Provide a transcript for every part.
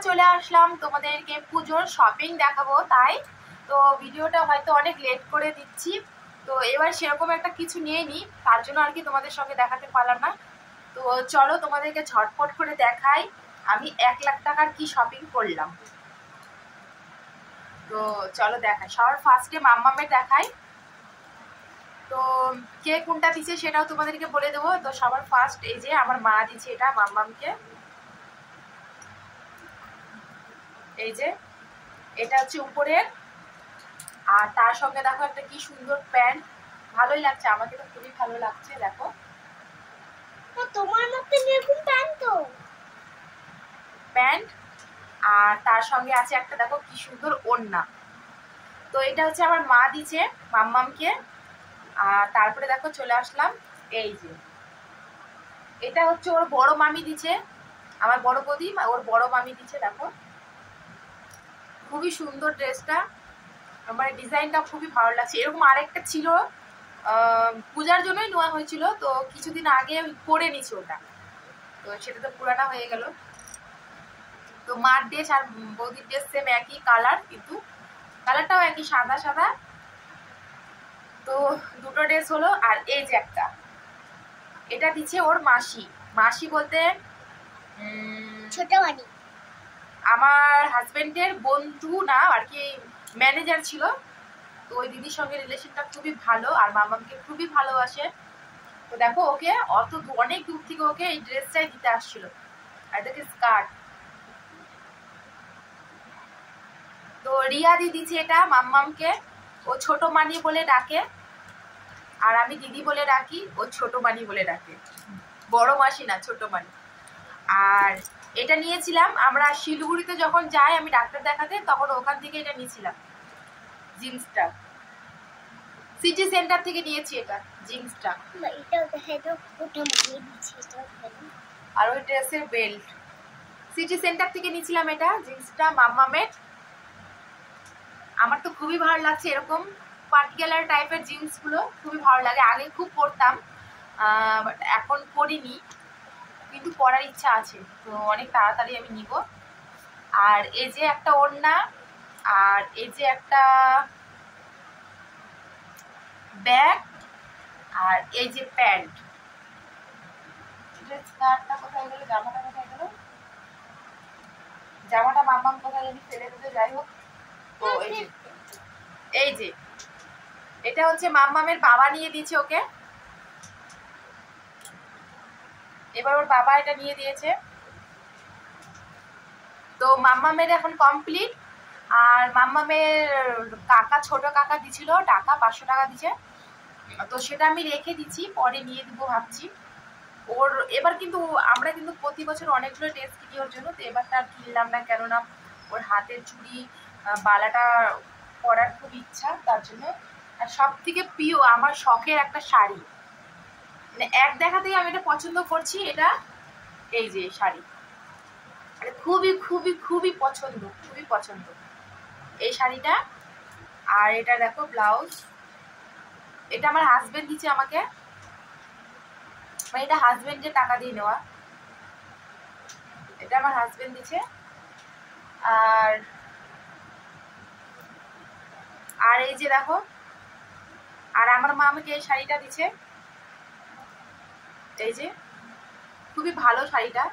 চলে আসলাম তোমাদেরকে পুজোর শপিং দেখাবো, তাই তো ভিডিওটা হয়তো অনেক লেট করে দিচ্ছি। তো এবার সেরকম একটা কিছু নিয়ে নিই, তার জন্য আর কি তোমাদের সঙ্গে দেখাতে পারলাম না। তো চলো তোমাদেরকে ঝটপট করে দেখাই আমি 1 লাখ টাকার কি শপিং করলাম। তো চলো দেখাই, সবার ফার্স্টে মাম্মামের দেখাই। তো কে কোনটা দিচ্ছে সেটাও তোমাদেরকে বলে দেবো। তো সবার ফার্স্ট এই যে আমার মা দিচ্ছে এটা মাম্মামকে, এই যে এটা হচ্ছে উপরের। আর তার সঙ্গে দেখো একটা কি সুন্দর প্যান্ট, ভালোই লাগছে, আমাকে তো খুবই ভালো লাগছে। দেখো তো তোমার মতো এরকম প্যান্ট তো প্যান্ট, আর তার সঙ্গে আছে একটা দেখো কি সুন্দর ওড়না। তো এটা হচ্ছে আমার মা দিছে মাম্মামকে। আর তারপরে দেখো চলে আসলাম, এই যে এটা হচ্ছে ওর বড় মামি দিছে, আমার বড় বৌদি ওর বড় মামি দিছে। দেখো খুবই সুন্দর ড্রেসটা, আমার ডিজাইনটা খুবই ভালো লাগছে। এরকম আরেকটা ছিল, পূজার জন্যই নেওয়া হয়েছিল, তো কিছুদিন আগে পরে নিছি ওটা, তো সেটা তো পুরানা হয়ে গেল। তো মার ড্রেস আর বৌদির ড্রেস সেম একই কালার, কিন্তু কালারটাও একই সাদা সাদা। তো দুটো ড্রেস হলো। আর এই যে একটা, এটা দিচ্ছে ওর মাসি। মাসি বলতে ছোট মানি, আমার হাজবেন্ডের বন্ধু না আর কি, ম্যানেজার ছিল। তো ওই দিদির সঙ্গে রিলেশনটা খুবই ভালো, আর মামাকে খুবই ভালোবাসে। তো দেখো ওকে অনেক দূর থেকে ওকে এই ড্রেসটাই দিতে আসছিল। আর দেখে স্কার্ট। তো রিয়া দি দিচ্ছে এটা মাম্মামকে, ও ছোট মানি বলে ডাকে, আর আমি দিদি বলে ডাকি, ও ছোট মানি বলে ডাকে, বড় মাসি না, ছোট মানি। আর এটা নিয়েছিলাম আমরা শিলিগুড়িতে যখন যাই আমি ডাক্তার দেখাতে, তখন ওখান থেকে এটা নিয়েছিলাম, জিন্সটা সিটি সেন্টার থেকে নিয়েছি এটা জিন্সটা। এটাও দেখে তো ওটা মানি দিচ্ছে, আর ওই ড্রেসের বেল্ট সিটি সেন্টার থেকে নিয়েছিলাম এটা জিন্সটা মাম্মামের। আমার তো খুবই ভালো লাগছে, এরকম পার্টিকুলার টাইপের জিন্সগুলো খুবই ভালো লাগে, আগে খুব পরতাম, বাট এখন পরিনি, কিন্তু পরার ইচ্ছা আছে, তো অনেক তাড়াতাড়ি আমি নিব। আর এই যে একটা ওড়না, আর এই যে একটা ব্যাগ, আর এই যে প্যান্ট। স্কার্টটা কোথায় গেল, জামাটা কোথায় গেল, জামাটা মাম্মাম কোথায় জানি ফেলে দিতে, যাই হোক। তো এই যে এটা হচ্ছে মাম্মামের বাবা নিয়ে দিয়েছে ওকে, এবার ওর বাবা এটা নিয়ে দিয়েছে। তো মাম্মামের এখন কমপ্লিট। আর মাম্মামের কাকা, ছোট কাকা দিছিল টাকা, 500 টাকা দিছে, তো সেটা আমি রেখে দিচ্ছি, পরে নিয়ে দিব ভাবছি। ওর এবার কিন্তু আমরা কিন্তু প্রতি বছর অনেকগুলো ড্রেস কিনি ওর জন্য, তো এবারটা আর কিনলাম না, কেননা ওর হাতের চুড়ি বালাটা পরার খুব ইচ্ছা, তার জন্য। আর সব থেকে প্রিয় আমার শখের একটা শাড়ি, মানে এক দেখাতেই আমি এটা পছন্দ করছি, এটা এই যে শাড়ি, মানে খুবই খুবই খুবই পছন্দ, খুবই পছন্দ এই শাড়িটা। আর এটা দেখো ব্লাউজ, এটা আমার হাজবেন্ড দিচ্ছে আমাকে, মানে এটা হাজবেন্ডের টাকা দিয়ে নেওয়া, এটা আমার হাজবেন্ড দিচ্ছে। আর আর এই যে দেখো, আর আমার মা আমাকে এই শাড়িটা দিচ্ছে, এই যে খুবই ভালো শাড়িটা,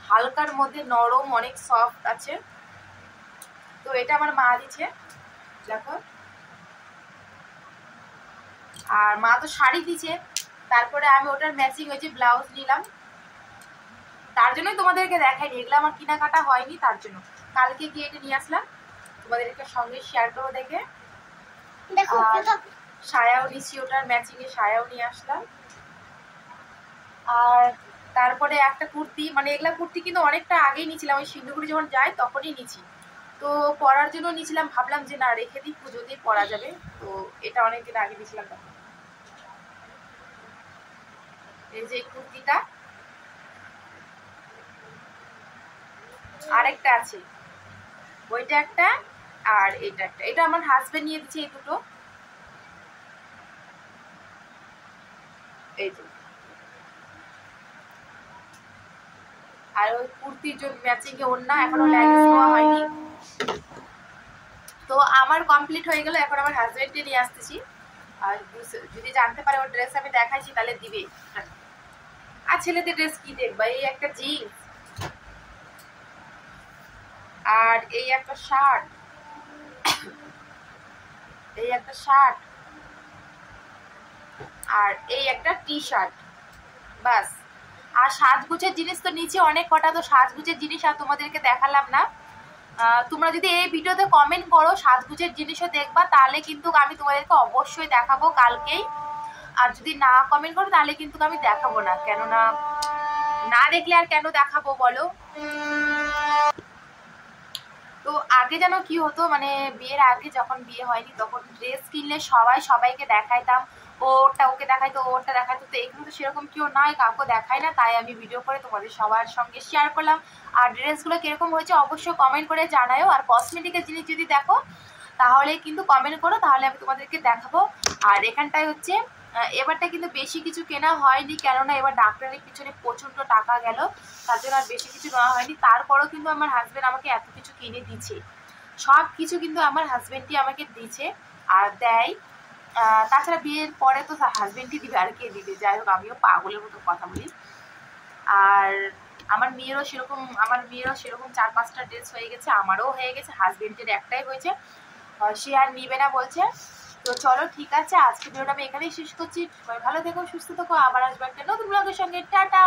হালকার মধ্যে নরম, অনেক সফট আছে। তো এটা আমার মা দিচ্ছে, দেখো। আর মা তো শাড়ি দিচ্ছে, তারপরে আমি ওটার ম্যাচিং হয়েছে ব্লাউজ নিলাম, তার জন্যই তোমাদেরকে দেখাইনি, এগুলো আমার কেনাকাটা হয়নি, তার জন্য কালকে গিয়ে এটা নিয়ে আসলাম, তোমাদেরকে সঙ্গে শেয়ার করবো দেখে। আর সায়াও নিচ্ছি, ওটার ম্যাচিং এ সায়াও নিয়ে আসলাম। আর তারপরে একটা কুর্তি, মানে এগুলা কুর্তি কিন্তু অনেকটা আগেই নিয়েছিলাম, ওই শিলিগুড়ি যখন যাই তখনই নিচ্ছি, তো পরার জন্য নিয়েছিলাম, ভাবলাম যে না রেখে দিই, পুজোতেই পরা যাবে, তো এটা অনেকদিন আগে নিয়েছিলাম। এই যে কুর্তিটা, আরেকটা আছে, ওইটা একটা, আর এটা একটা, এটা আমার হাজবেন্ড নিয়ে দিচ্ছে এই দুটো, এই যে। আর কুর্তির জন্য ম্যাচিং এ ওড়না, এখনো লেগিংস নেওয়া হয়নি। তো আমার কমপ্লিট হয়ে গেল, এখন আমার হাজবেন্ডকে নিয়ে আসতেছি। আর যদি জানতে পারে ওর ড্রেস আমি দেখাইছি তাহলে দিবে। আর ছেলেদের ড্রেস কি দেখবা, এই একটা জিন্স আর এই একটা শার্ট, এই একটা শার্ট আর এই একটা টি শার্ট, বাস। আর সাজগুজের জিনিস তো নিচে অনেক কটা, তো সাজগুজের জিনিস আর তোমাদেরকে দেখালাম না। তোমরা যদি এই ভিডিওতে কমেন্ট করো সাজগুজের জিনিসও দেখবা, তাহলে কিন্তু আমি তোমাদেরকে অবশ্যই দেখাবো কালকেই। আর যদি না কমেন্ট করো তাহলে কিন্তু আমি দেখাবো না, কেননা না দেখলে আর কেন দেখাবো বলো। তো আগে যেন কি হতো, মানে বিয়ের আগে যখন বিয়ে হয়নি তখন ড্রেস কিনলে সবাইকে দেখাইতাম, ওটা ওকে দেখাইতো, ওটা দেখাইতো। তো এখানে তো সেরকম কেউ নাই, কাউকে দেখায় না, তাই আমি ভিডিও করে তোমাদের সবার সঙ্গে শেয়ার করলাম। আর ড্রেসগুলো কিরকম হয়েছে অবশ্যই কমেন্ট করে জানাও। আর কসমেটিকের জিনিস যদি দেখো তাহলে কিন্তু কমেন্ট করো, তাহলে আমি তোমাদেরকে দেখাবো। আর এখানটায় হচ্ছে এবারটা কিন্তু বেশি কিছু কেনা হয়নি, কেননা এবার ডাক্তারের পিছনে প্রচণ্ড টাকা গেল, তার জন্য আর বেশি কিছু নেওয়া হয়নি। তারপরও কিন্তু আমার হাজব্যান্ড আমাকে এত কিছু কিনে দিচ্ছে, সব কিছু কিন্তু আমার হাজব্যান্ডই আমাকে দিচ্ছে আর দেয়। তাছাড়া বিয়ের পরে তো হাজব্যান্ডই দিবে, আর কে দিবে। যাই হোক, আমিও পাগলের মতো কথা বলি। আর আমার মেয়েরও সেরকম 4-5টা ড্রেস হয়ে গেছে, আমারও হয়ে গেছে, হাজব্যান্ডের একটাই হয়েছে, সে আর নিবে না বলছে। তো চলো ঠিক আছে, আজকে ভিডিওটা আমি এখানেই শেষ করছি। সবাই ভালো থেকো, সুস্থ থেকো, আবার আসবো একটা নতুন ব্লগের সঙ্গে। টাটা।